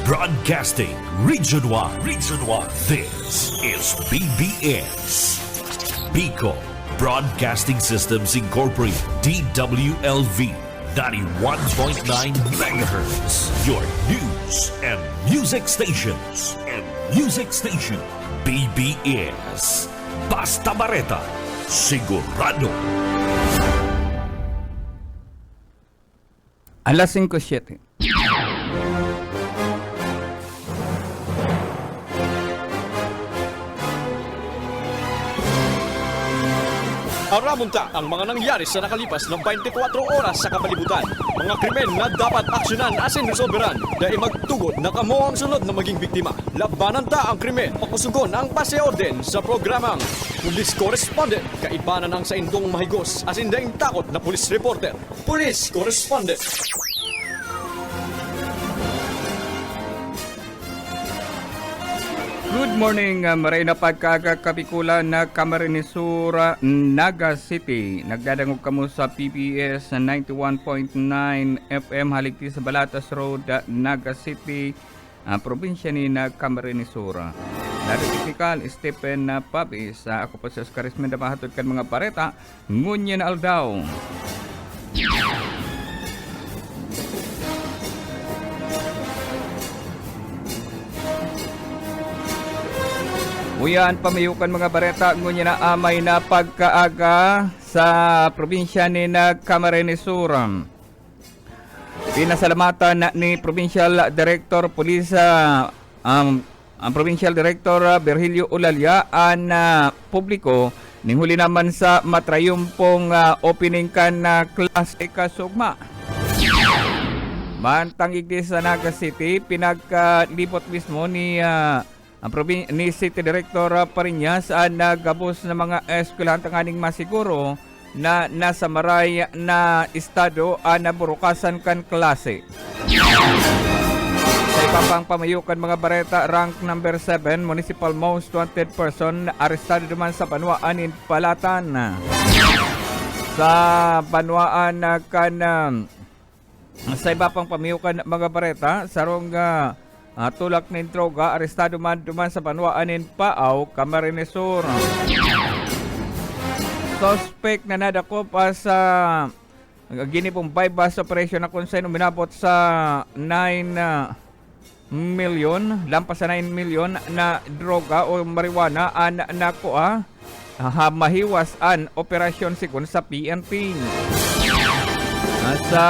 Broadcasting Region 1. Region 1. This is BBS. Pico Broadcasting Systems Incorporated. DWLV 91.9 megahertz. Your news and music stations. BBS. Basta Bareta. Sigurado. Alas 5:07. Aramunta ang mga nangyari sa nakalipas ng 24 oras sa kapalibutan. Mga krimen na dapat aksyonan asin resolveran dahil magtugod na kamo ang sunod na maging biktima. Labanan ta ang krimen, pakusugon ang paseorden sa programang Police Correspondent. Kaibanan ang sa indong mahigos asin daing takot na police reporter. Police Correspondent. Good morning, maray na pagkakapikulan na Camarines Sur, Naga City. Nagdadangog kamo sa PBS 91.9 FM haligti sa Balatas Road, Naga City, probinsya ni Camarines Sur. Teknikal Stephen Pabis, ako po sa Oscar Esmenda mahatod kan mga pareta, ngunyan aldaw. Uyan, pamayukan mga bareta, ngunya na amay na pagkaaga sa probinsya ni Camarines Sur. Pinasalamatan ni Provincial Director Police, ang Provincial Director Virgilio Ulalya ang publiko ning huli naman sa matrayumpong opening kan na klase kasugma. Mantang igdi sa Naga City, pinagkalibot mismo ni City Director Pariñas ang nagabos ng mga eskwelahan tanganing masiguro na nasa maray na estado na burukasan kan klase. Sa ipapang pamayukan mga bareta, rank number 7, Municipal Most Wanted Person, arestado naman sa Banwaan in Palatan. Sa Banwaan sa ipapang pamayukan mga bareta, sarong tulak ng droga, arestado man duman sa Banwaan in Paaw, Camarines Sur. Suspect na nadakop sa ginipong bypass operation na konsen uminabot sa 9 million, lampas sa 9 million na droga o marijuana an nakuha mahiwas an operasyon sikon sa PNP. Sa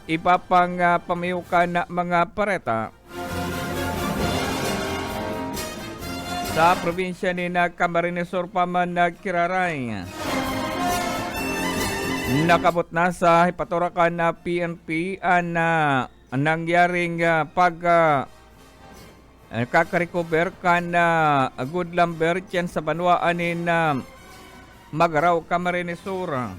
ipapang pamayukan na mga pareta, sa probinsya ni Camarines Sur pa man nagkiraray. Nakabot na sa hipaturakan na PNP ang nangyaring kakarecover kan good lumber dyan sa Banwaan ni Magaraw, Camarines Sur.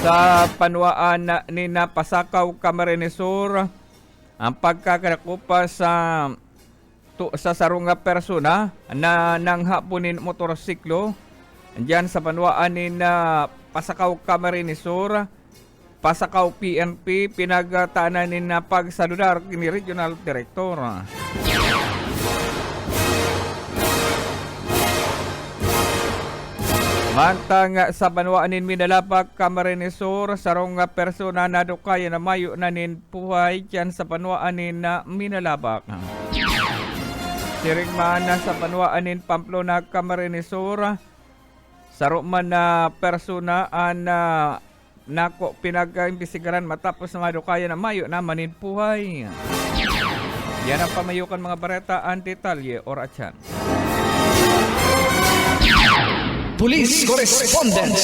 Sa Banwaan ni Pasakaw, Camarines Sur, ang pagkakakupa sa sarunga persona na nanghapunin motorsiklo diyan sa Banwaan ni Pasakaw, Camarines Sur, Pasakaw PNP, pinagtaanan ni pagsaludar ni Regional Director. Mantang sa Banwaan ni Minalabak, Camarines Sur, sarunga persona na dukaya na mayo na nin puhay diyan sa Banwaan ni Minalabak. Siringman na sa Banwaan in Pamplona, Camarines Sur, saruman na persona ang nako pinag-imbisigaran matapos na madukaya na mayo na maninpuhay. Yan ang pamayukan mga bareta, ang detalye or atyan. Police Correspondent.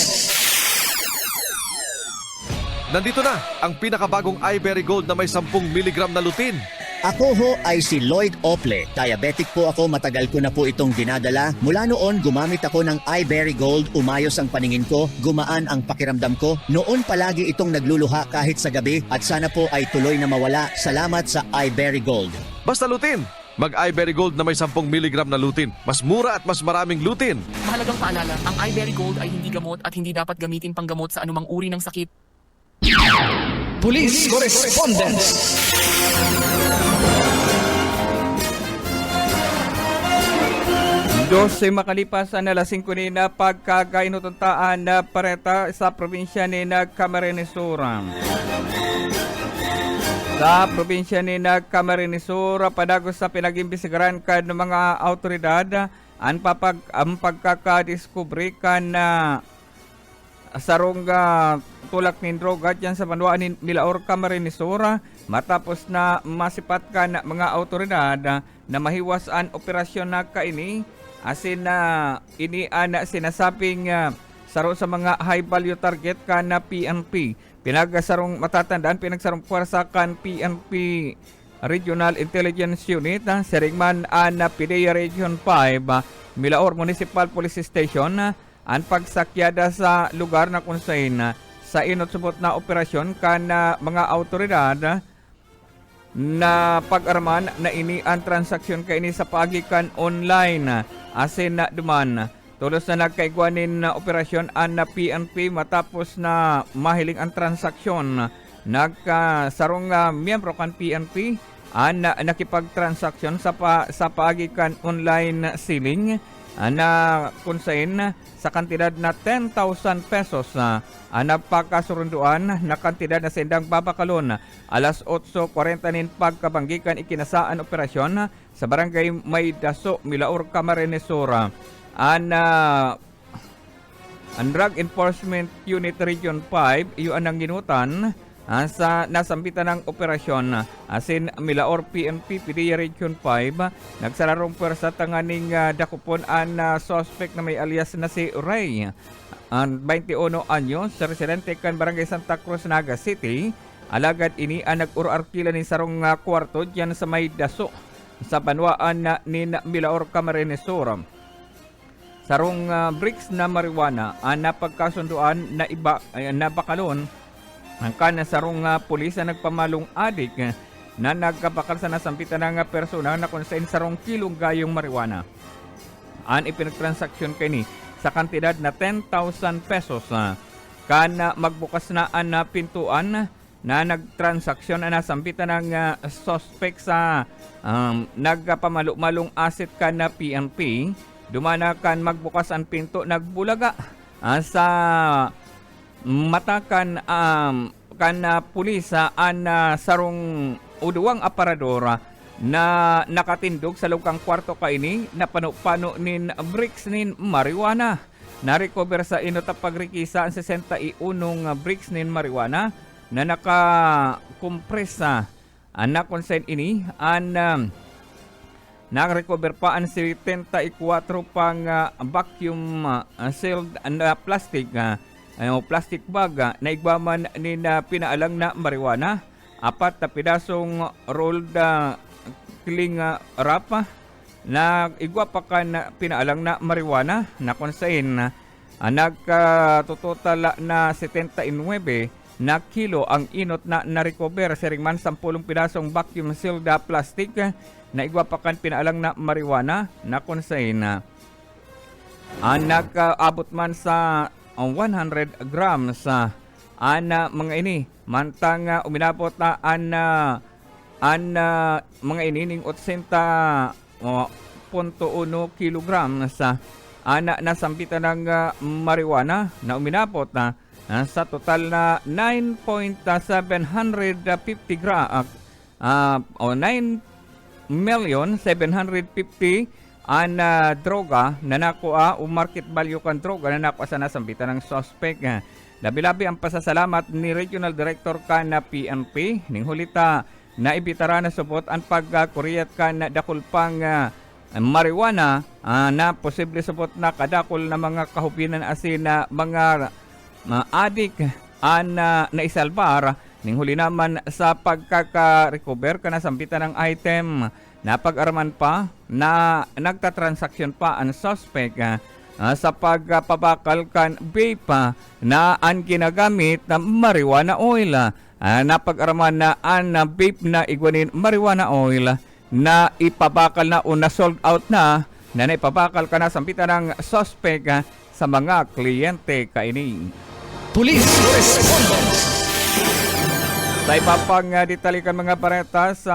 Nandito na ang pinakabagong iBerry Gold na may 10 mg na lutein. Ako ho ay si Lloyd Ople. Diabetic po ako, matagal ko na po itong dinadala. Mula noon, gumamit ako ng iBerry Gold, umayos ang paningin ko, gumaan ang pakiramdam ko. Noon palagi itong nagluluha kahit sa gabi at sana po ay tuloy na mawala. Salamat sa iBerry Gold. Basta lutein! Mag-iBerry Gold na may 10 mg na lutein. Mas mura at mas maraming lutein. Mahalagang paalala, ang iBerry Gold ay hindi gamot at hindi dapat gamitin panggamot sa anumang uri ng sakit. Police Correspondence. Dose makalipas na alas 5 ni na pagkagainutuntaan na pareta sa probinsya ni na Camarines Sur. Sa probinsya ni na Camarines Sur, padagos sa pinag-imbisigaran kan ng mga autoridad ang pagkakadiskubre kan na sarong tulak ng droga dyan sa banwaan ni Milaor Camarines Sur matapos na masipat kan mga autoridad na mahiwasan operasyon na kaini. Asin na inian sinasabing saro sa mga high value target kan na PNP. Pinagsarong matatandaan, pinagsarong puwersa kan PNP Regional Intelligence Unit, Seringman an PDEA Region 5, Milaor Municipal Police Station, ang pagsakyada sa lugar na kung saan sa inutsubot na operasyon kan mga autoridad na pag-araman na ini ang transaksyon kaini sa pagikan online asin na duman. Tulos na nagkaigwanin na operasyon ang na PNP matapos na mahiling ang transaksyon. Nagkasarong miyembro kan PNP ang nakipagtransaksyon sa pagikan online selling na kunsain sa kantidad na 10,000 pesos ang napakasurunduan na kantidad na sendang babakalon. Alas 8:40 nin pagkabanggikan ikinasaan operasyon sa barangay Maydaso, Milaor, Camarines Sur. Ang Drug Enforcement Unit Region 5 iyon ang ginutan sa nasambitan ng operasyon asin Milaor PNP PDEA Region 5 nagsararong puwersa tanganing dakupon ang suspect na may alias na si Ray, ang 21 anyos, residente kan Barangay Santa Cruz, Naga City. Alagad ini ang nag-urarkila ni sarong kwarto dyan sa Maydaso sa banwaan ni Milaor Camarines Sur. Sarong bricks na marijuana ang napagkasunduan na iba na bakalon ang kana sarong pulis na nagpamalong adik na nagkabakal sa nasampitan ng persona na kung saan sarong kilong gayong marijuana. Ang ipinagtransaksyon kini sa kantidad na 10,000 pesos. Kana magbukas na ang pintuan na nagtransaksyon na nasampitan ng suspect sa nagpamalumalong asset kan na PNP. Dumana kan magbukas ang pinto, nagbulaga sa matakan kan pulis an sarong uduwang aparador na nakatindog sa lukang kwarto kaini na pano nin bricks nin marijuana. Na-recover sa inota pagrikisa ang 61 bricks nin marijuana na naka-compress na konsen ini an nag-recover pa ang 74 pang vacuum sealed na plastic plastic bag na igwaman ni na pinaalang na marijuana, 4 na pidasong rolled cling wrap na igwa pa kan pinaalang na marijuana na konsain nagkatotal na 79 na kilo ang inot na na-recover. Seringman 10 pidasong vacuum sealed plastic na igwapakan pinaalang na marijuana na konsain nag-abot man sa 100 grams mga ini mantang uminabot na mga ini ning 80.1 kilograms nasambitan ng marijuana na uminabot na sa total na 9.750 grams o 9,750 ang droga na nakuha o market value kan droga na nakuha sa nasambitan ng suspect. Labi-labi ang pasasalamat ni Regional Director kan na PNP ning hulita na ibitara na subot ang pagkuriyat kan dakulpang marijuana na posible subot na kadakol na mga kahupinan asin na mga adik na naisalbar ning huli naman sa pagkaka-recover ka nasambitan ng item. Napag-araman pa na nagtatransaksyon pa ang suspect sa pagpabakal kan vape na ang ginagamit na marijuana oil. Napag-araman na ang vape na igwanin marijuana oil na ipabakal na o na sold out na ipabakal ka na sampitan ng suspect sa mga kliyente kaini. Police Correspondence. Sa iba pang ditalikan mga pareta sa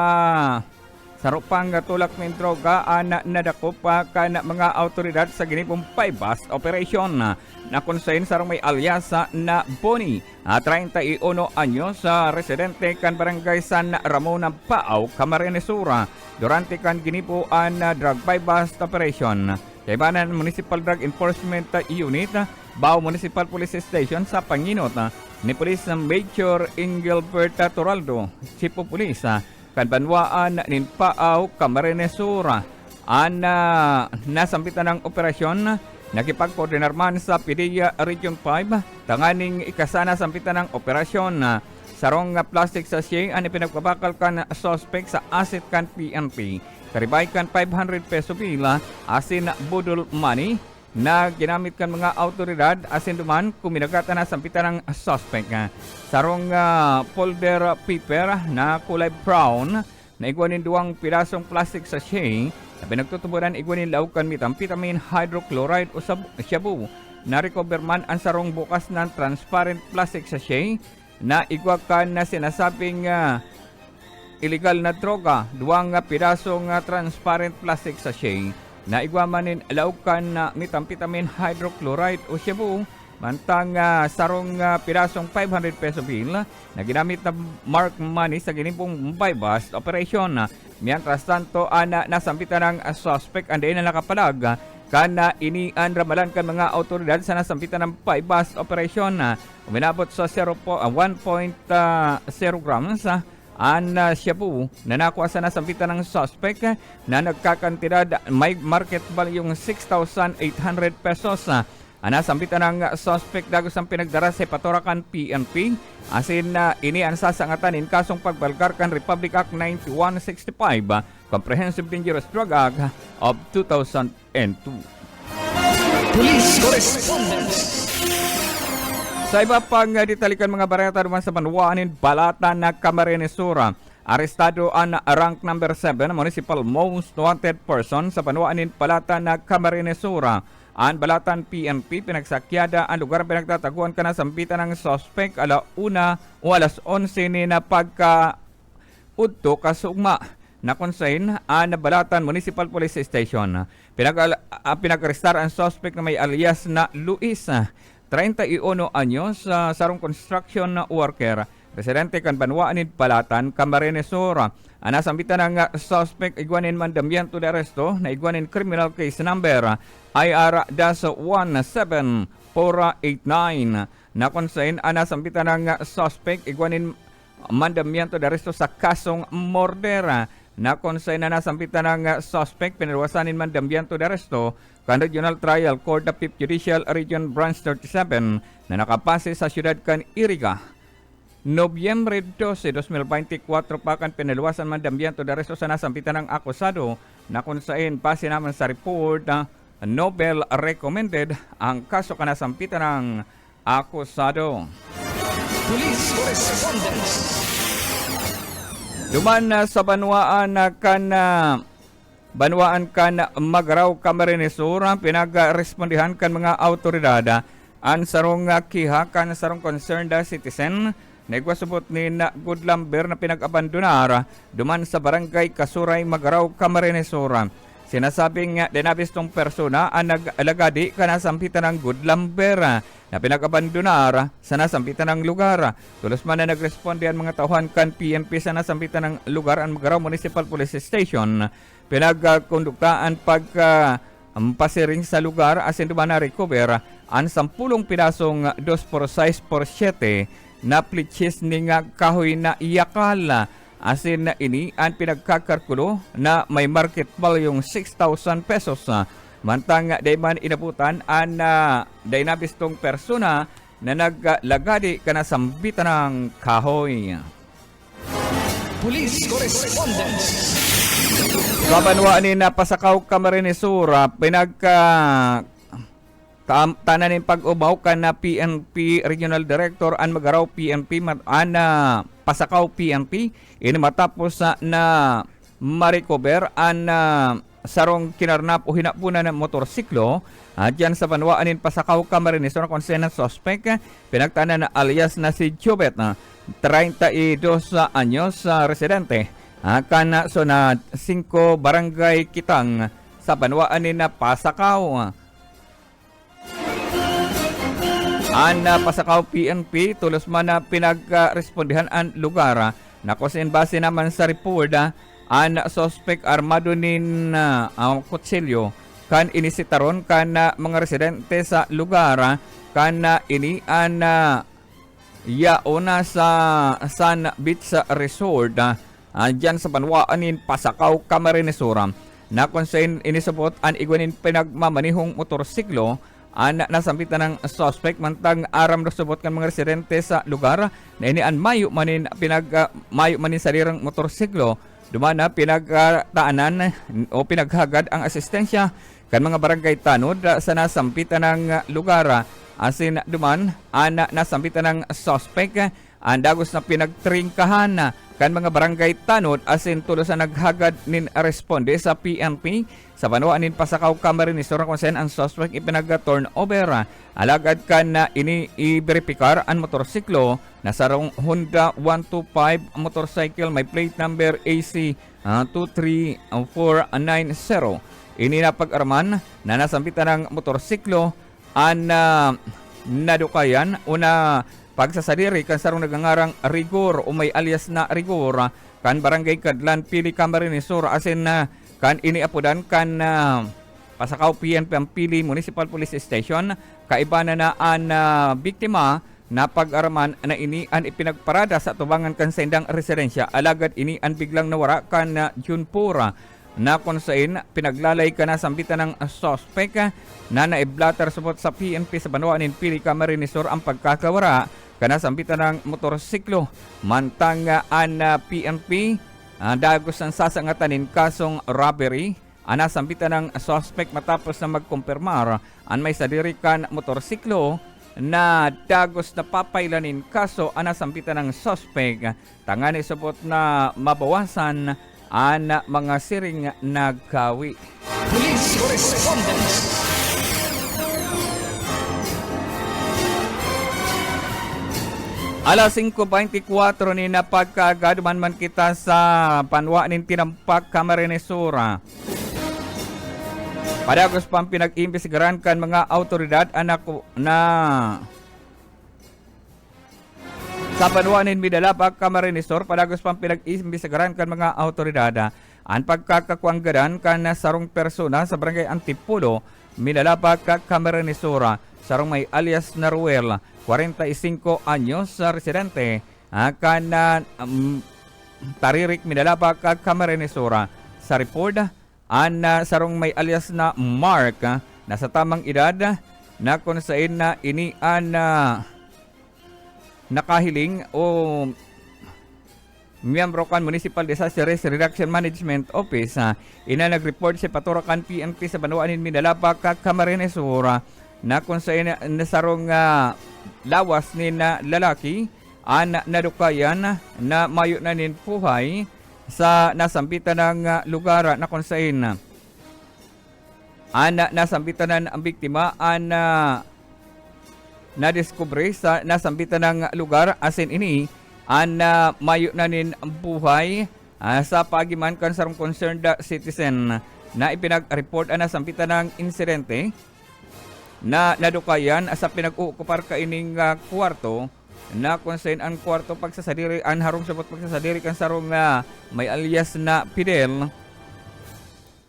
rupang tulak ng droga nadakop kan mga autoridad sa ginipong Paybas operation na konsayin sarong may alias na Bonnie, 31 anyos sa residente kan barangay San Ramon ng Paaw, Camarines Sur durante kan ginipuan drug Paybas operation. Kaibanan Municipal Drug Enforcement Unit, Bao Municipal Police Station sa Panginot ni Police Major Engelbert Toraldo, Chief of Police, kanbanwaan nin Paaw, Camarines Sur. Nasampitan ng operasyon, nakipagkoordinar man sa PDEA Region 5, tanganing ikasana sampitan ng operasyon. Sarong plastic sachet ang ipinagpabakal kan suspect sa asset kan PNP. Karibay kan 500 peso pila asin budol money na ginamit kan mga autoridad asin duman kuminagatan na sampitan ng suspect. Sarong folder paper na kulay brown na igwanin duwang pirasong plastic sachet na pinagtutuburan igwanin laukan methamphetamine hydrochloride o shabu. Na-recover man ang sarong bukas ng transparent plastic sachet na igwakan na sinasabing illegal na droga, duwang pirasong transparent plastic sachet na igwamanin laukan na methamphetamine hydrochloride o shabu, mantang sarong pirasong 500 peso bill na ginamit na mark money sa ginipong buy-bust operation. Mientras tanto, nasampitan ng suspect and na nakapalag kana inian ramalan kan mga autoridad sa nasampitan ng buy-bust operation. Uminabot sa 1.0 grams shabu na nakuha sa nasampitan ng suspect na nagkakantidad may market value yung 6,800 pesos. Nasampitan ng suspect dagos ang pinagdara sa Patoracan PNP asin ini ang sasangatan in kasong pagbalgar kan Republic Act 9165 Comprehensive Dangerous Drug Act of 2002. Police Correspondence. Sa iba pang ditalikan mga bareta duman sa Banwaanin, Balatan na Camarines Sur, arestado ang rank number 7 municipal most wanted person sa Banwaanin, Balatan na Camarines Sur. Ang Balatan PNP pinagsakyada ang lugar pinagtataguan ka na sampitan ng suspect alauna o alas 11 ni na pagka-udto kasugma na konsain ang Balatan Municipal Police Station. Pinag-arestar ang suspect na may alias na Luis, 31 anyos, sarong construction worker, residente kan Banwaanin, Balatan, Camarines Sur. Nasambitan ng suspect igwanin mandamiento de arresto na igwanin criminal case number IR-17489 na konsain nasambitan ng suspect igwanin mandamiento de arresto sa kasong murder na konsain na nasampitan ng suspect pinalwasanin mandamiento de arresto kan Regional Trial Court of 5th Judicial Region Branch 37 na nakapase sa siyudad kan Iriga. Nobyembre 12, 2024 pa kan pinalwasan mandamiento de arresto sa nasampitan ng akusado na konsain pase naman sa report Nobel recommended ang kaso ka nasampitan ng akusado. Police Correspondence. Duman sa Banwaan kan Magaraw, Camarines Sur, pinag-respondihan kan mga autoridad ang sarong kiha kan sarong concerned citizen na igwasubot ni na Goodlamber na pinag-abandonar duman sa barangay Kasuray, Magaraw, Camarines Sur. Sinasabing dinabis tong persona ang nag-alagadi ka nasampitan ng Goodlamber na pinag-abandonar sa nasampitan ng lugar. Tulos man na nagresponde ang mga tauhan kan PNP sa nasampitan ng lugar ang Magaraw Municipal Police Station. Pinagkonduktaan pasiring sa lugar asin duman na recover ang 10 pinasong 2x6x7 na plichis ni nga kahoy na iyakal. Asin na ini ang pinagkakarkulo na may market value yung 6,000 pesos. Mantang dayman inabutan ang daynabistong persona na naglagadi ka na sambitan ng kahoy. Police Correspondence. Sa Banwaanin na Pasakaw, Camarines Sur, tananin pag-ubaw ka na PNP Regional Director ang Magaraw PNP Pasakaw PNP ini matapos na ma-recover ang sarong kinarnap o hinapunan ng motorsiklo diyan sa Banwaanin Pasakaw, Camarines Sur kung saan ang suspect pinagtanan na alias na si Jubet 32 anyos residente kana so na 5 barangay Kitang sa Banwaanin na Pasakaw. Pasakaw PNP tulos man na pinagrespondihan ang lugar na kusin base naman sa report ang suspect armado nin kutsilyo kan inisitaron kan mga residente sa lugar kan ini an yaona sa Sun Beach Resort dyan sa Banwaanin Pasakaw, Camarines Sur na kung saan inisabot ang igwanin pinagmamanihong motorsiklo ang nasampitan ng suspect mantang aram nasubot kan mga residente sa lugar na ini an mayo manin sarirang motorsiklo dumana pinagtaanan o pinaghagad ang asistensya kan mga barangay tanod sa nasampitan ng lugar asin duman ang nasampitan ng suspect ang dagos na pinagtringkahan kan mga barangay tanod asin tulos na naghagad nin responde sa PNP sa Banwaanin Pasakaw, Camarines Sur kung saan ang suspect ipinag-turn over alagad kan na ini i-verify ang motorsiklo na sarong Honda 125 motorcycle may plate number AC 23490. Ini na pag-arman na nasampitan ng motorsiklo ang nadukayan una pagsasadiri kan sarong nagangarang Rigor o may alias na Rigor kan barangay Kadlan Pili, Camarines Sur asin na kan iniapudan kan Pasakaw PNP Pili Municipal Police Station kaibana na ang biktima na pag-araman na ini an ipinagparada sa tubangan kan sa indang residensya alagad ini an biglang nawara kan Junpura na kung saan pinaglalay ka na sambitan ng suspect na naiblatter support sa PNP sa Banwaanin Pili, Camarines Sur ang pagkakawara kana sambitan ng motorsiklo mantang ang PNP dagos ang sasangatanin kasong robbery nasambitan ng suspect matapos na magkumpirmar ang may sadirikan motorsiklo na dagos na papailanin kaso nasambitan ng suspect tangani subot na mabawasan ang mga siring nagkawi. Police correspondence. Alas 5:24 ni napagkagaduman man kita sa Banwaanin Tinampak, Camarines Sur. Padagos pang pinag-imbestigaran kan mga autoridad anak na sa Banwaanin Midalapag, Camarines Sur, padagos pang pinag-imbestigaran kan mga autoridad ang pagkakakuanggadan kan sarong persona sa barangay Antipulo, Midalapag, Camarines Sur. Sarong may alias na Ruel, 45 anyos sa residente kan Taririk, Midalapag, Camarines Sur. Sa report ang sarong may alias na Mark na sa tamang edad na kung saan na ini ang nakahiling o miyembro kan Municipal Disaster Risk Reduction Management Office ina nag-report si Paturakan PNP sa Banwaanin Midalapag, Camarines Sur na kung saan nasarong lawas ni na lalaki ang nadukayan na mayo na nin puhay sa nasambitan ng lugar na kung saan nasambitan ng biktima ang nadiskubre sa nasambitan ng lugar asin ini ang mayo na nin buhay sa pagiman kan sarong concerned citizen na ipinag-report ang nasambitan ng insidente na nadukayan sa pinag-uukupar ka ining kwarto na kung saan ang kwarto pagsasadiri ang harong sabot pagsasadiri kan sarong may alias na Fidel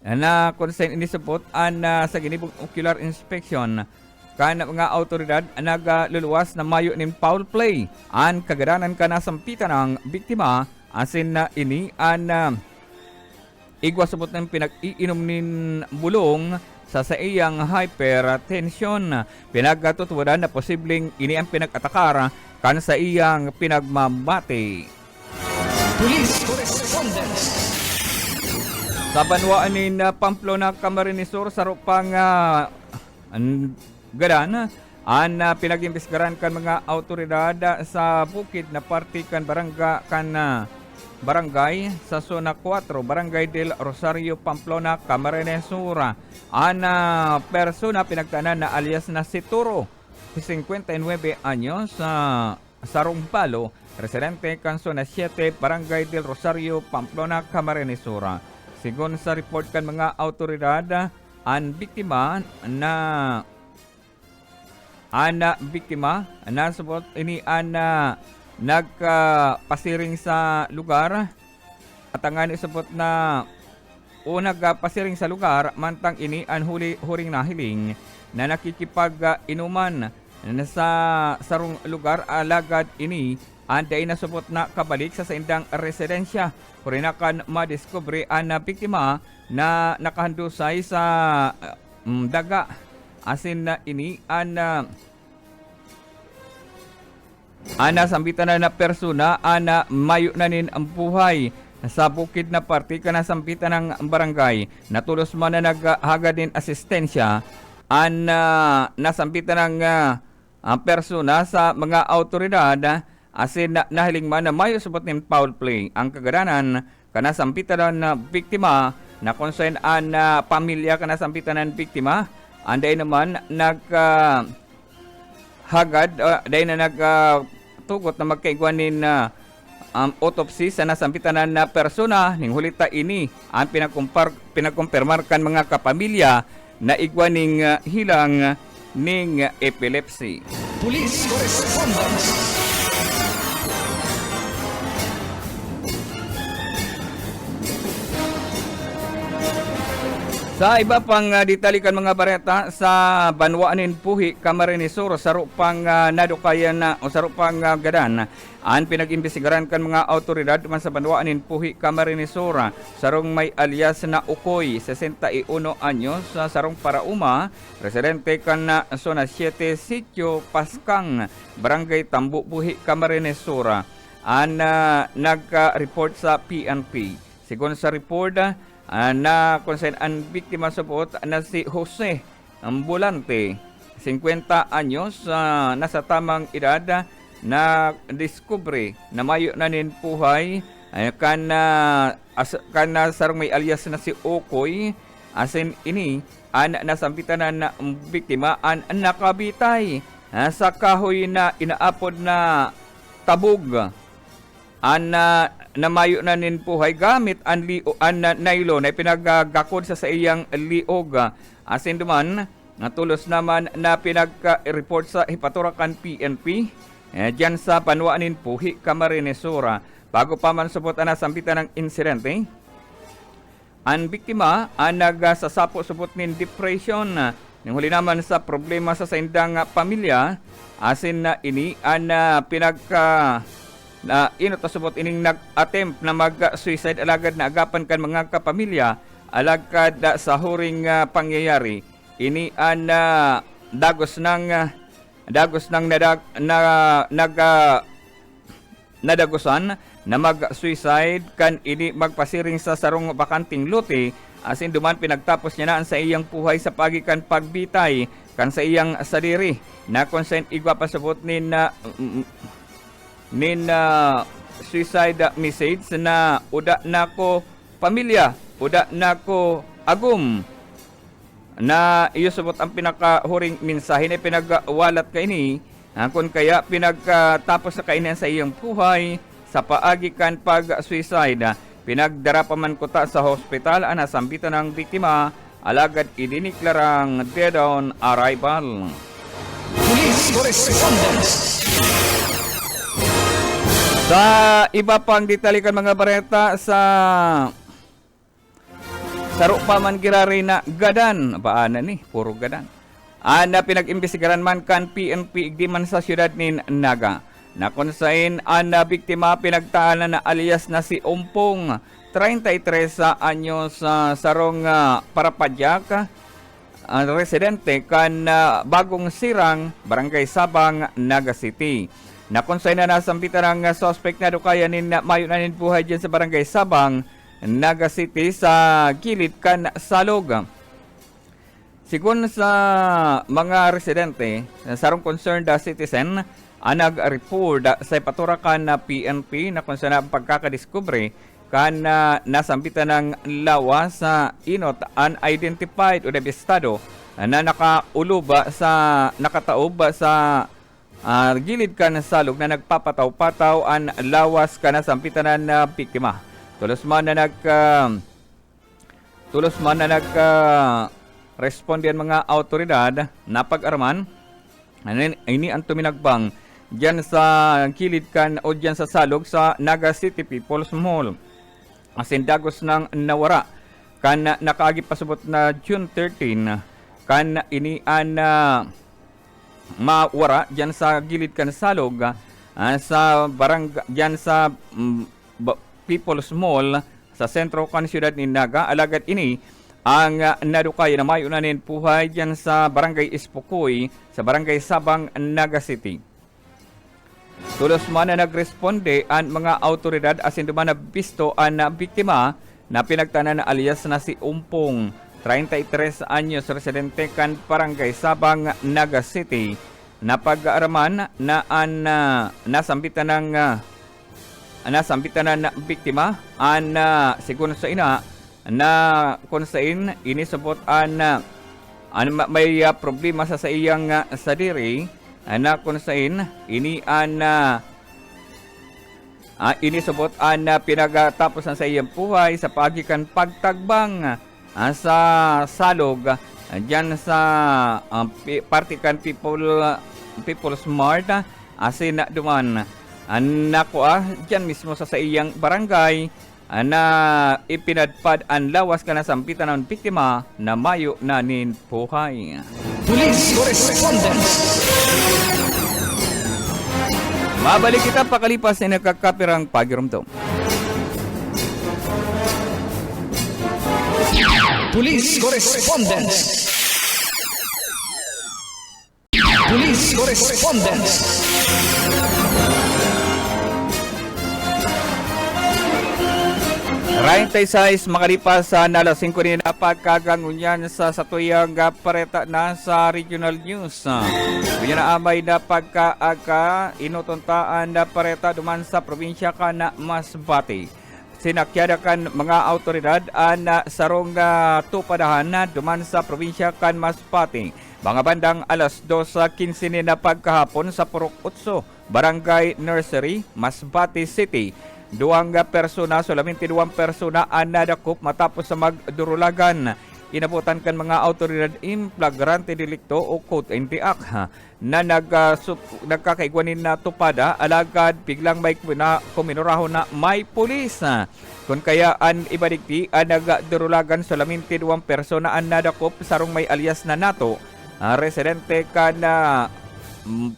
na kung saan inisabot ang sa ginibong ocular inspection kan mga autoridad nagluluwas na mayo nin foul play ang kagadanan ka nasampitan ng biktima asin na ini ang igwasabot ng pinag-iinom nin bulong sa iyang hypertension. Pinagkatutuwadan na posibleng ini ang pinag-atakara kan sa iyang pinagmamati. Police correspondence. Sa Banwaanin Pamplona, Camarines Sur, sa rupang gadan ang pinag-imbestigaran kan mga autoridad sa bukid na parte kan barangay kan Barangay sa Zona 4, Barangay del Rosario, Pamplona, Camarines Sur. Ana persona pinagtanan na alias na si Turo, 59 anyos, sa Rumpalo, residente kan Zona 7, Barangay del Rosario, Pamplona, Camarines Sur. Sigon sa report kan mga autoridad, ang biktima na subot ini nagpasiring sa lugar at ang isabot na nagpasiring sa lugar mantang ini ang huring nahiling na nakikipag-inuman na sa sarong lugar alagad ini anday nasubot na kabalik sa indang residensya. Kurinakan madiskubre ang biktima na nakahandusay sa daga asin na ini ana sambitan na persona ana mayo na nin ang buhay sa bukid na parte kana sambitan ng barangay. Natulos man na naghaga din asistensya nasambitan ng persona sa mga autoridad asin nahiling man na mayo subot nin foul play. Ang kagadanan kana sambitan na biktima na concern an pamilya kana sambitan ng biktima anday naman hagad day na tugot na magkaigwanin na autopsy sa nasampitanan na persona ning hulita ini ang pinagkumpirmar kan mga kapamilya na igwaning hilang ning epilepsy. Police Correspondence. Sa iba pang ditalikan mga bareta sa Banwaanin Puhi, Camarines Sur, sa rupang nadukayan na o sa rupang gadan, ang pinag-imbestigaran kan mga autoridad man sa Banwaanin Puhi, Camarines Sur, sarong may alias na Ukoy, 61 anyos, sarong Parauma, residente kan na Zona 7, Sitio Paskang, Barangay Tambo Puhi, Camarines Sur, ang nag-report sa PNP. Sigon sa report, na concern ang biktima subot na si Jose Ambulante, 50 anyos, nasa tamang edad, na diskubre na mayo na nin puhay kana sarong may alias na si Okoy asin ini an nasambitan na biktima an nakabitay sa kahoy na inaapod na tabog namayo na nin puhay gamit ang nylon na pinagagakod sa iyang liog. Asin duman, natulos naman na pinag-report sa Hipaturakan PNP dyan sa Banwaanin Puhi, Camarines Sur. Bago pa man subot na sambitan ng insidente, ang biktima ang nagsasapo subot nin depression. Nang huli naman sa problema sa indang pamilya, asin na ini ang na inutasubot ining nag-attempt na mag-suicide alagad na agapan kan mga kapamilya alagad sa huring pangyayari. Ini an dagos ng nadagosan na mag-suicide kan ini magpasiring sa sarong bakanting lote asin duman pinagtapos niya na sa iyang buhay sa pagikan pagbitay kan sa iyang sadiri na consent igwa pasabot nin suicide message na uda nako pamilya, uda nako agum, na iyo subot ang pinakahuring mensahe na pinagwalat ka ini kung kaya pinagtapos sa kainan sa iyang buhay sa paagikan pag-suicide. Pinagdara pa man kuta sa hospital ang nasambitan ng biktima alagad idiniklarang dead on arrival. Police Correspondence. Sa iba pang ditalikan mga bareta sa rupa man girari na gadan, baana ni puro gadan. Ana pinag-imbestigaran man kan PNP igdi man sa siyudad ni Naga. Na konsain ana biktima pinagtaanan na alias na si Umpong, 33 anyos, sarong Parapadyak, residente kan Bagong Sirang, Barangay Sabang, Naga City. Nakonsay na nasambitan ng suspect na dukaya nin mayo na nin buhay dyan sa Barangay Sabang, Naga City sa gilid kan Salog. Sigun sa mga residente, sarong concerned citizen, nag-report sa paturakan na PNP na kung saan ang pagkakadiskubre kan nasambitan ng lawas sa inot unidentified o debistado na nakataob sa gilid kan salog na nagpapataw-pataw ang lawas kan nasambitan ng biktima. Tulos man na responde ang mga autoridad na pag-araman ini ang tuminagbang diyan sa kilid kan o diyan sa salog sa Naga City People's Mall. Asin dagos ng nawara kan nakaagi pasubot na June 13 kan ini an mawara diyan sa gilid kan salog sa barangay diyan sa People's Mall sa sentro kan siyudad ni Naga. Alagad ini ang nadukay na mayunanin puhay diyan sa barangay Ispukoy sa barangay Sabang, Naga City. Tulos man na nagresponde ang mga autoridad asin duman na bisto ang biktima na pinagtanan na alias na si Umpong, 33 anyos, residente kan barangay Sabang, Naga City. Napag-aaraman na nasambitan ng biktima ang sigun sa ina na konsain inisabot may problema sa iyang sadiri na konsain ini inisabot pinagatapos sa iyang buhay sa pagikan pagtagbang sa salog diyan sa partikan People's Mart asin duman nakuha diyan mismo sa iyang barangay na ipinadpad ang lawas ka nasampitan ng biktima na mayo na nin buhay. Police Correspondence. Mabalik kita pakalipas na nakakapirang pagirumtong. Police Correspondence. Police Correspondence. Rain tay size makalipas sa nalas 5 ni napagkagangunyan sa satuyang pareta na sa regional news. Kanya na amay na pagkaaga inutuntaan na pareta duman sa probinsya ka na Masbate. Sinakyadakan mga autoridad na sarong tupadahan na duman sa probinsya kan Masbate. Mga bandang alas 2:15 ni na pagkahapon sa Purok Utso, Barangay Nursery, Masbate City. Duwang persona, solamente 2 persona ang nadakop matapos sa magdurulagan. Inabutan kan mga autoridad in flagrante delicto o quote NTAC na nagkakaigwanin na tupada alagad biglang may kuminuraho na may pulis. Kung kaya ang ibadigti ang nagdurulagan solamente 2 persona ang nadakop sarong may alias na nato. Residente ka na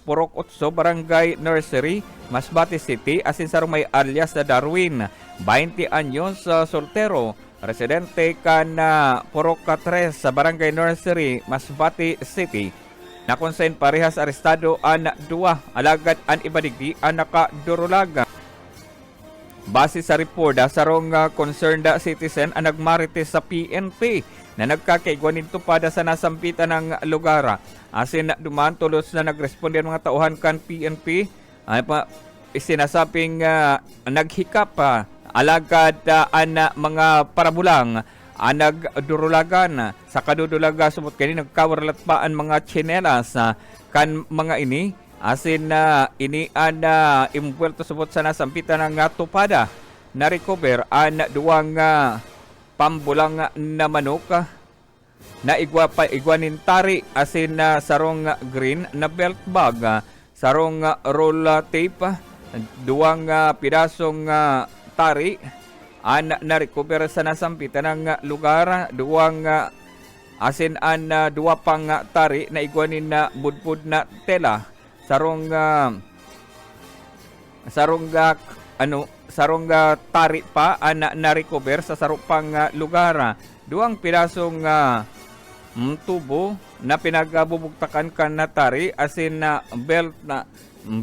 Purok Utso, Barangay Nursery, Masbate City, asin sarong may alias na Darwin, 20 anyos, soltero, residente ka na Purok 3 sa Barangay Nursery, Masbate City. Na konsen parehas arestado ang 2 alagad ang ibadigdi ang nakadurulaga. Base sa report, sarong concerned citizen ang nagmarites sa PNP na nagkakaigwanin tupada sa nasampitan ng lugar. Asin duman tulos na nagresponde ang mga tauhan kan PNP ay sinasabing naghikap alagad ang mga parabulang ang nagdurulagan sa kadudulaga sumot kani nagkawarlat pa ang mga tsinelas kan mga ini asin ini ang impuelto subot sa nasampitan ng tupada na recover ang 2 pambulang na manok na igwanin tari asin sarong green na belt bag, sarong roll tape, 2 pirasong tari an na-recover sa nasampitan ng lugar, 2 asin an 2 pang tari na igwanin na budpud na tela, sarong tari pa an na-recover sa sarupang lugar, 2 pirasong tubo na pinagbubugtakan kan na tari asin na belt na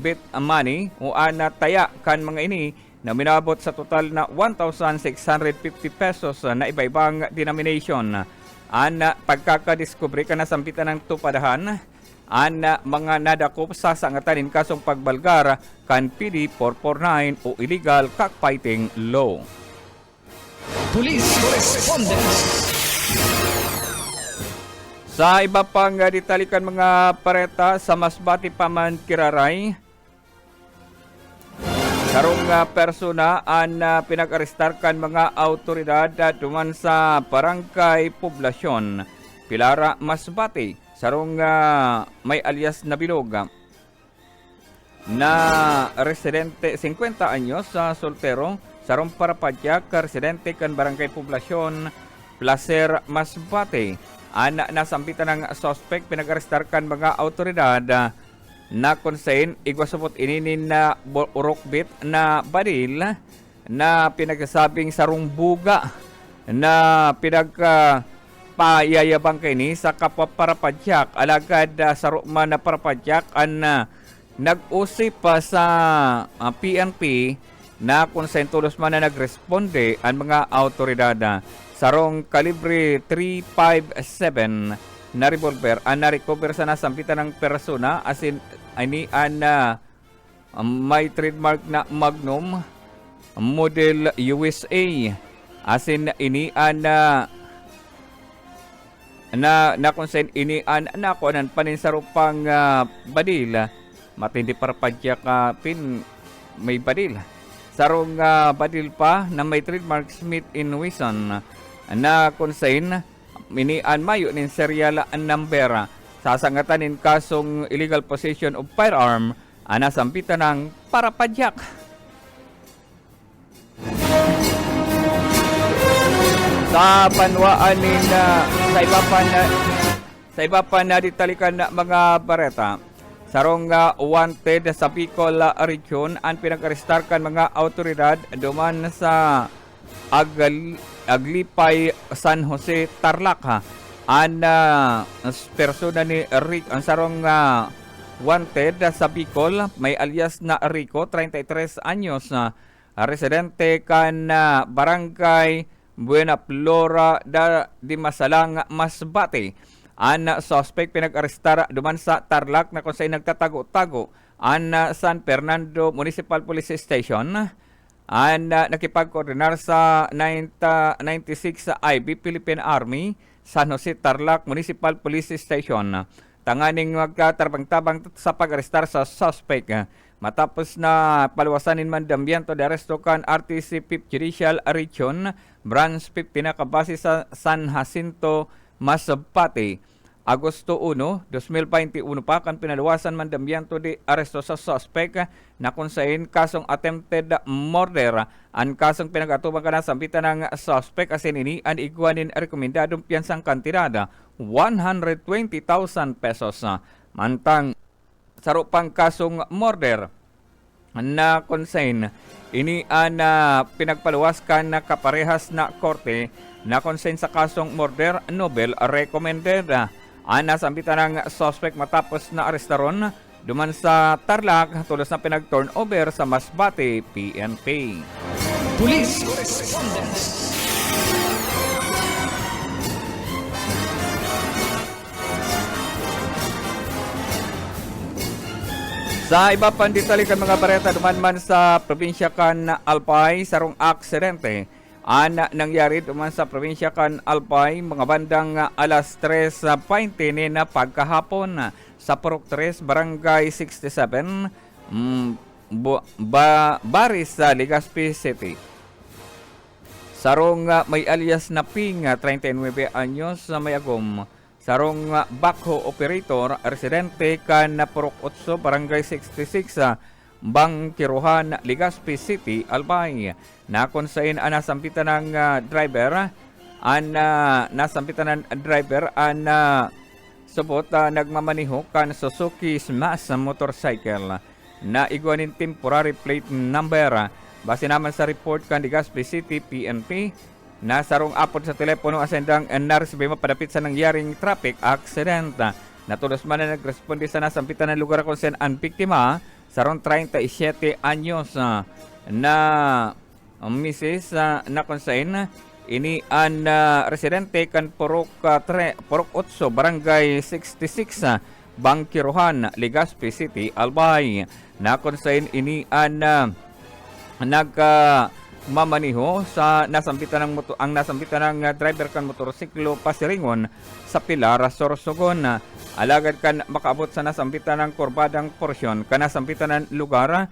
bit money o ana taya kan mga ini na minabot sa total na 1,650 pesos na iba-ibang denomination. Ana pagkakadiskubre ka na sampitan ng tupadahan an mga nadakop sa sangatanin kasong pagbalgar kan PD 449 o illegal cockfighting law. Police Correspondence. Sa iba pang ditalikan mga pareta sa Masbate Paman Kiraray, sarong persona an pinag-arestar kan mga autoridad duman sa barangay poblasyon Pilara, Masbate, sarong may alias na bilog na residente 50 anyos sa soltero, sarong parapadyak residente kan barangay poblasyon Placer, Masbate. Nasampitan ng suspect, pinag-arestar kan mga autoridad na konsen igwasupot ininin na urokbit na baril na pinagkasabing sarong buga na payayabang kini sa kapwa parapadyak. Alagad sarukman na parapadyak an nag-usip pa sa PNP na konsen tulos man na nagresponde ang mga autoridad. Sarong kalibre .357 na revolver ang na-recover sa nasampitan ng persona asin ani may trademark na Magnum model USA asin ini na konsen ini nakuanan panin sa rupang badil matindi parapadyak pin may badil sarong badil pa na may trademark Smith & Wesson na konsen minian mayo nin serial number sasangatanin kasong illegal possession of firearm nasampitan ng parapadyak. Sa panwaan sa iba pa na ditalikan na mga bareta, sarong wanted sa Bicol region ang pinag-arestar kan mga autoridad duman sa Aglipay, San Jose, Tarlac. Ang persona ni Rick, ang sarong wanted sa Bicol, may alias na Rico, 33 anyos, residente kan barangay Buena Flora di Masalang, Masbate. Ang suspect pinag-arestar duman sa Tarlac na kung saan nagtatago-tago ang San Fernando Municipal Police Station. Nakipag-koordinar sa 96 IB Philippine Army San Jose Tarlac Municipal Police Station. Tanganing magkatabang-tabang sa pag-arestar sa suspect. Matapos na paluwasanin man dambiento de aresto kan RTC 5th Judicial Region Branch 50 nakabase sa San Jacinto, Masbate. Agosto 1, 2021 pa kan pinaluwasan man dambiento de aresto sa suspect na kung saan kasong attempted murder. Ang kasong pinag-atubang ka na sampitan ng suspect asin ini ang iguanin rekomendadong piyansang kantirada 120,000 pesos. Mantang sarupang kasong murder na konsen ini ang pinagpaluwas kan na kaparehas na korte na konsen sa kasong murder Nobel recommended. Nasampitan ng suspect matapos na arestaron duman sa Tarlac tulos na pinag-turnover sa Masbate PNP. Police Correspondence. Sa iba pang ditalikan mga bareta duman man sa probinsya kan Albay, sarong aksidente nangyari duman sa probinsya kan Albay mga bandang alas 3:20 na pagkahapon sa Purok 3, Barangay 67, Baris sa Legazpi City. Sarong may alias na Ping, 39 anyos sa Mayagom. Sarong backhoe operator, residente kan Purok 8, Barangay 66, Bangkiruhan, Legazpi City, Albay. Na kung saan nasampitan ng driver, subot nagmamaniho kan Suzuki Smash motorcycle na iguanin temporary plate number. Base naman sa report kan Legazpi City PNP, na sarong apod sa telepono asendang naresbe mapadapit sa nangyaring traffic accident. Natulos man na nagresponde sa nasampitan ng lugar kung saan ang biktima, sarong 37 anyos na misis na kung saan ini ang residente kan Purok 8, Barangay 66, Bangkirohan, Legazpi City, Albay. Na konsain inian nagmamaniho sa nasampitan ng driver kan motorsiklo pasiringon sa Pilar, Sorsogon. Alagad kan makaabot sa nasampitan ng kurbadang porsyon kanasampitan ng lugar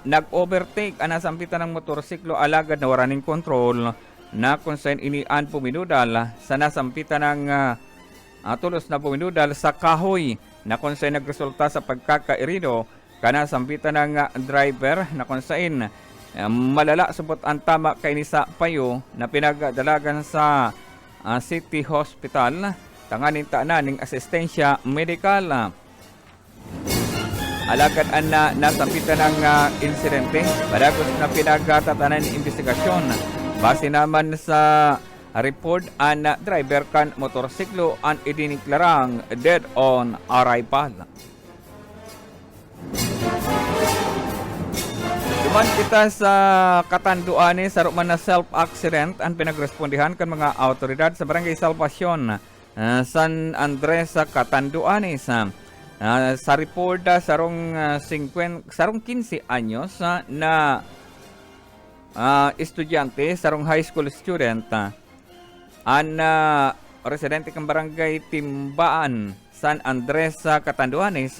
nag-overtake ang nasampitan ng motorsiklo alagad na waraning control na konsain inian puminudal sa nasampitan ng tulos na puminudal sa kahoy na konsain nagresulta sa pagkakairido kanasampitan ng driver na konsain malala subot ang tama kay ni sa payo na pinagdalagan sa City Hospital tanganin taanan ng asistensya medikal. Alagad ang nasampitan ng insidente padagos na pinagtatanan ng investigasyon. Base naman sa report ang driver kan motorsiklo ang idiniklarang dead on arrival. Duman kita sa Katanduanes sa ruman na self-accident ang pinagrespondihan kan mga autoridad sa Barangay Salvacion, San Andres sa Katanduanes. Sa report sarong 15 anyos na estudyante, sarong high school student, ang residente ng Barangay Timbaan, San Andres sa Katanduanes,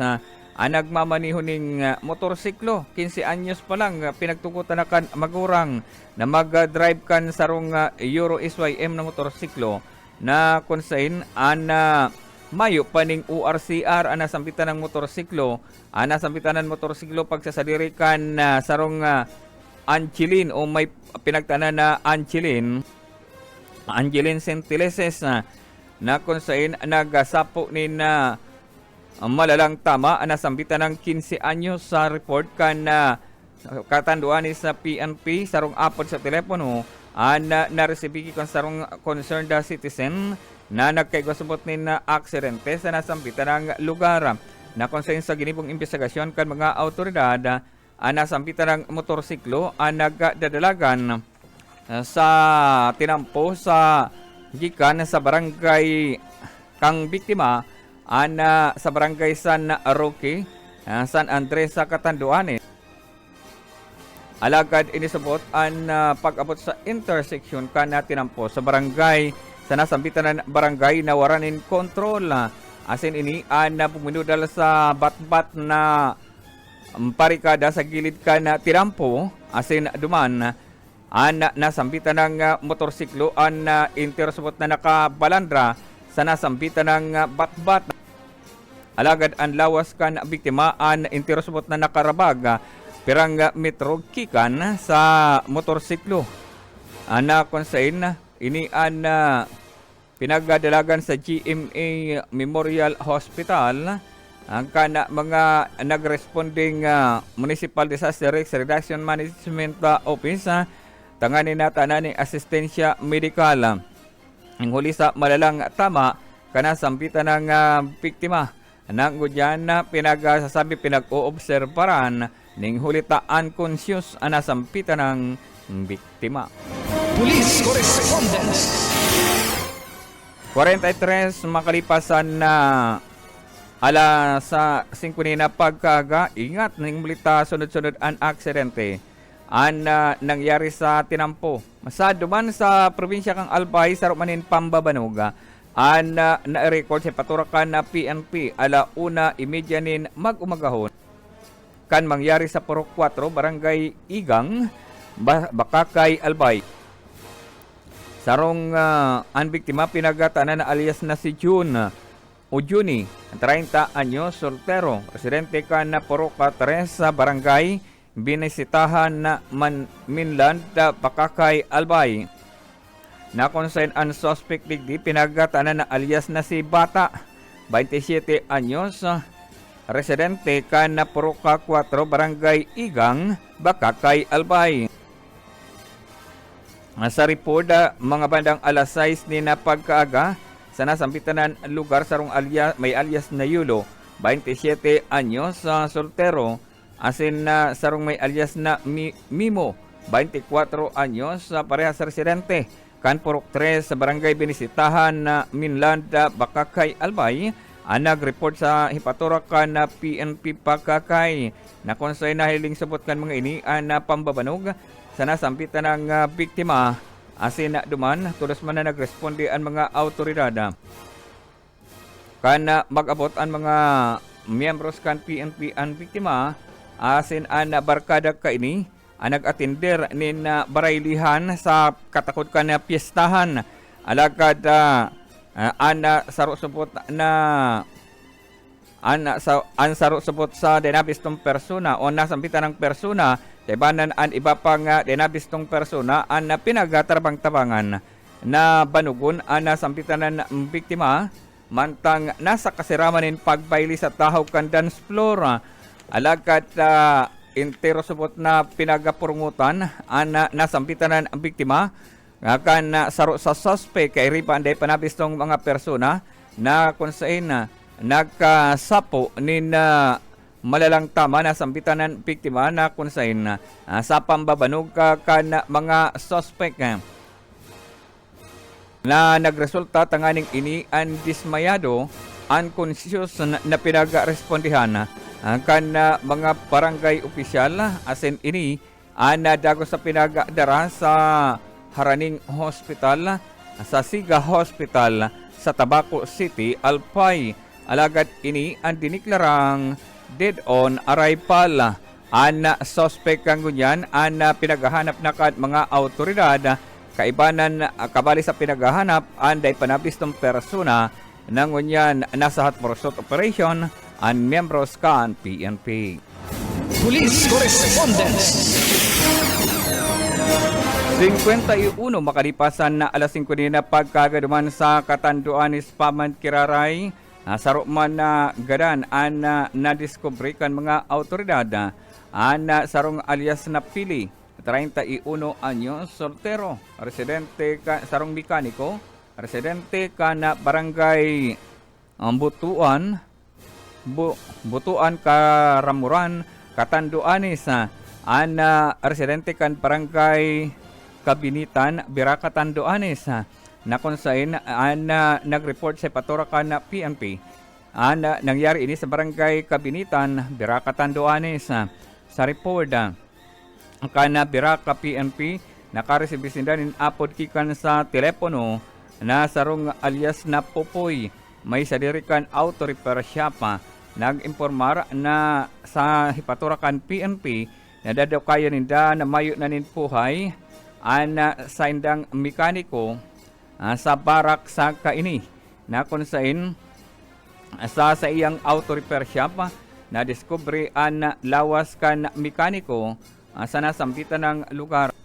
ang nagmamaniho ng motorsiklo. 15 anyos pa lang, pinagtukutan na kan magurang na mag-drive kan sarong Euro SYM na motorsiklo na konsain ang mayo pa ning URCR ang nasampitan ng motorsiklo. Ang nasampitan ng motorsiklo pagsasadiri kan sarong Angeline o may pinagtanan na Angeline Sentileses na konsain nagasapo ni na malalang tama ang nasampitan ng 15 anyos sa report kan Katanduanes sa PNP sarong apod sa telepono ang naresibiki kon sarong concerned citizen na nagkaigwasubot ni na aksidente sa nasampitan ng lugar. Na konsain sa ginibong investigasyon kan mga autoridad ang nasampitan ng motorsiklo ang nagdadalagan sa tinampo sa gikan sa barangay kang biktima sa barangay San Roque, San Andres sa Catanduanes. Alagad inisabot ang pag-abot sa intersection kana tinampo sa barangay sa nasampitan ng barangay na waranin control. Asin ini na puminudal sa batbat na parikada sa gilid ka na tinampo. Asin duman nasampitan ng motorsiklo intersabot na nakabalandra sa nasampitan ng batbat. Alagad ang lawas kan biktima intersabot na nakarabag pirang metro kikan sa motorsiklo. Na konsain ini pinagdalagan sa GMA Memorial Hospital ang kana mga nagresponding Municipal Disaster Risk Reduction Management Office tanganin na tanan ng asistensya medikal. Ang huli sa malalang tama kana sampitan ng biktima. Nang gudyan na pinagsasabi pinag-oobserbaran ning hulita unconscious nasampitan ng biktima. Police Correspondence. 43 makalipasan na ala sa 5 na pagkaga, ingat ning mulita sunod-sunod ang aksidente ang nangyari sa tinampo. Masado man sa probinsya kang Albay sa Rumanin, Pambabanuga, ang na-record sa paturakan na PNP ala una imedyanin mag-umagahon kan mangyari sa Purok 4, Barangay Igang, Bakakay, Albay. Sarong ang biktima pinagatanan na alias na si June o Juni, 30 anyos, soltero, residente ka na Purok 3 sa Barangay Binisitahan na Minland, Bakakay, Albay. Na konsain ang suspect digdi pinagatanan na alias na si Bata, 27 anyos, residente ka na Purok 4, Barangay Igang, Bakakay, Albay. Sa report, mga bandang alas 6 ni na pagkaaga sa nasampitan ng lugar sarong may alias na Yulo, 27 anyos, soltero, asin na sarong may alias na Mimo, 24 anyos, parehas residente kan Purok 3 sa Barangay Binisitahan na Minland, Bakakay, Albay. nag-report sa hipaturakan na PNP Pakakay na kung sa'y nahiling subot kan mga ini na pambabanog sa nasampitan ng biktima asin na duman tulos man na nagresponde ang mga autoridad. Kan mag-abot ang mga miyembros kan PNP ang biktima asin ang barkada ka ini ang nag-atender nin baraylihan sa katakot ka na piyestahan alagad ana saro supot na an saro supot sa denabistong persona o nasampitan ng persona kaibanan an iba pang denabistong persona an pinagatarabang-tabangan na banugon an nasampitan ng biktima mantang nasa kasiramanin pagbayli sa tahaw kan dance floor alagad intero supot na pinagapurungutan an nasampitan ng biktima kan saro sa suspect kay ripan day panabistong mga persona na kung saan nagkasapo nin malalang tama na sambitan ng biktima na kung saan sa pambabanog kan mga suspect na nagresulta tanganing ini ang dismayado unconscious na pinag-respondihan kan mga barangay opisyal asin ini dago sa pinagdara sa Haraning Hospital sa Siga Hospital sa Tabaco City, Alpay. Alagad ini ang diniklarang dead on arrival. Ang suspect kang gunyan ang pinaghahanap na kad mga autoridad kaibanan kabali sa pinaghahanap anday panabistong persona nang gunyan nasa hot pursuit operation ang membros kan PNP. Police Correspondence. 51 makalipasan na alas 5 na pagkagaduman sa Katanduanes Paman Kiraray saro man na gadan an nadiskubre kan mga autoridad an sarong alias na Pili 31 anyos soltero residente ka sarong mekaniko residente ka na barangay Butuan Karamuran Katanduanes an residente kan barangay Kabinitan, Biraca, Tanduanes na kung saan nag-report sa paturakan na PNP. Nangyari ini sa barangay Kabinitan, Biraca, Tanduanes. Sa report, kana Biraca PNP nakaresibis sinda nin apod kikan sa telepono na sarong alias na Popoy. May sadirikan auto repair shop nag-informar na sa hipaturakan PNP na dadaw kayo ninda na mayo na nin puhay sa indang mekaniko sa barak sa kaini na kung saan sa iyang auto repair shop na discovery an lawas kan mekaniko sa nasampitan ng lugar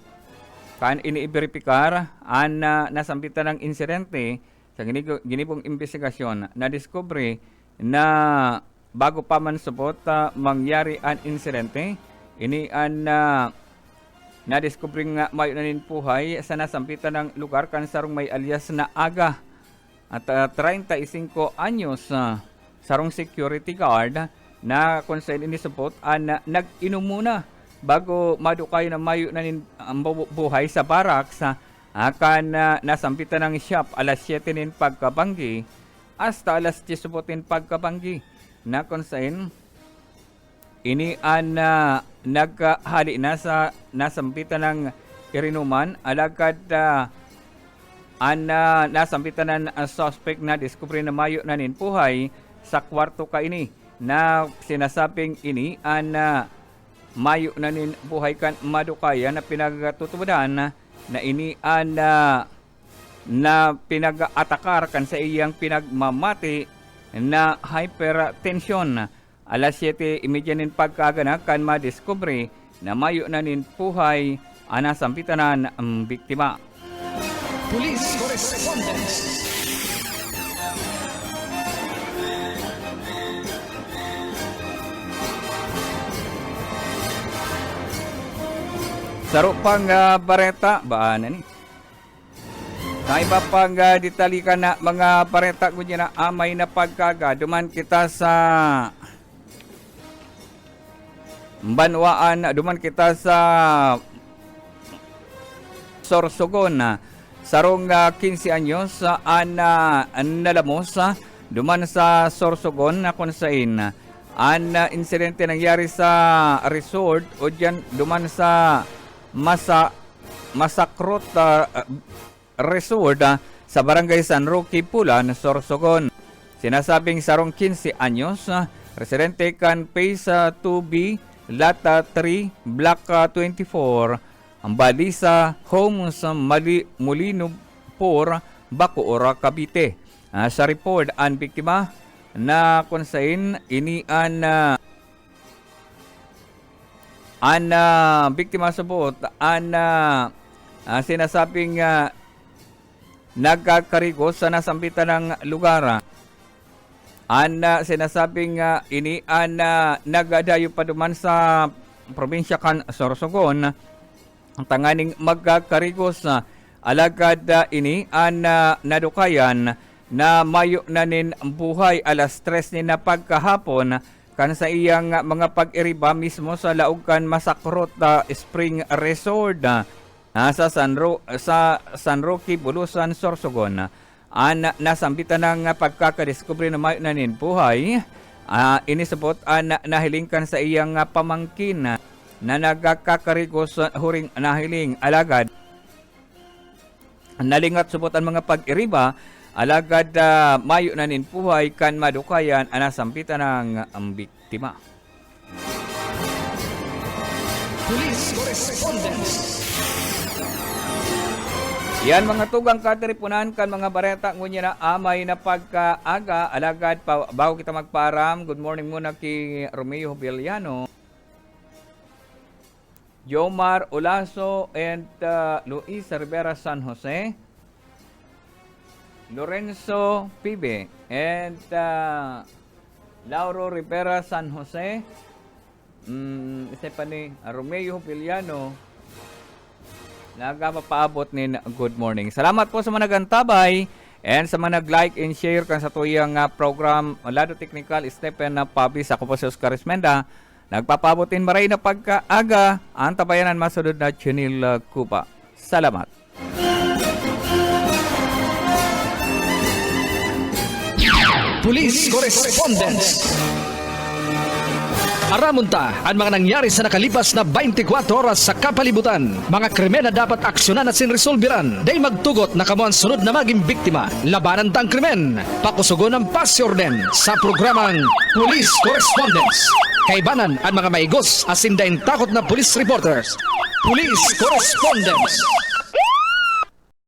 kan iniiberipikar an nasampitan ng insidente sa ginibong investigasyon na discovery na bago pa man subot mangyari an insidente ini an na-discover nga mayo na nin puhay sa nasampitan ng lugar kan sarong may alias na Aga at 35 anyos sarong security guard na kung saan inisupot nag-inom muna bago madukayo na mayo na nin buhay sa barracks kan nasampitan ng shop alas 7 nin pagkabanggi hasta alas 10 supotin pagkabanggi na kung saan ini naghali na sa nasampitan ng irinuman alagad nasampitan ng suspect na diskubre na mayo na ninpuhay sa kwarto ka ini na sinasabing ini mayo na ninpuhay kan madukaya na pinagtutubadan na ini na pinag-atakar kan sa iyang pinagmamati na hypertension. Alas 7 imedyanin pagkaganak kan madiskubre na mayo na ninpuhay nasampitanan ang biktima. Police Correspondence. Saro pang bareta ba na ni? Sa iba pang ditalikan na mga bareta kunya na amay na pagkaga duman kita sa Banwaan, duman kita sa Sorsogon. Sarong 15 anyos nalamos duman sa Sorsogon na kung saan ang insidente nangyari sa resort o dyan duman sa Masakrot Resort sa Barangay San Roque, Pulan, Sorsogon. Sinasabing sarong 15 anyos, residente kan Phase 2B, Lata 3, Block 24, ang bali sa home sa Molino Por, Bacoor, Cavite. Sa report, ang biktima na kung saan inian biktima subot sinasabing nagkakarigos sa nasambitan ng lugar. Sinasabing nagadayo pa duman sa probinsya kan Sorsogon ang tanganing magkakarigos alagad ini nadukayan na mayo na nin buhay alas 3 ni na pagkahapon kan sa iyang mga pag-iriba mismo sa Laugan Masakrot Spring Resort sa San Roque, Bulusan, Sorsogon. Nasambitan ng pagkakadiskubre na mayo na nin buhay, inisabot nahilingkan sa iyang pamangkin na nagkakarigos huring nahiling alagad. Nalingat subot ang mga pag-iriba alagad mayo na nin buhay kan madukayan nasambitan ng biktima. Police Correspondence. Yan mga tugang katiripunan kan mga bareta ngunya na amay na pagkaaga alagad pa bago kita magparam. Good morning muna kay Romeo Villano, Jomar Olaso and Luis Rivera San Jose, Lorenzo Pibe and Lauro Rivera San Jose, Stephanie Romeo Villano, nagapapaabot nin good morning. Salamat po sa mga nagantabay and sa mga nag-like and share kan sa tuyang program Lado Technical Stephen Pabis. Ako po si Oscar Esmenda. Nagpapaabot din maray na pagkaaga ang tabayanan masunod na Chinil Kupa. Salamat. Police Correspondence. Aramunta ang mga nangyari sa nakalipas na 24 oras sa kapalibutan. Mga krimen na dapat aksyonan at sinresolbiran. Day magtugot na kamo ang sunod na maging biktima. Labanan tang krimen. Pakusugon ang pasyorden sa programang Police Correspondence. Kaibanan ang mga maigos asin daing takot na police reporters. Police Correspondence.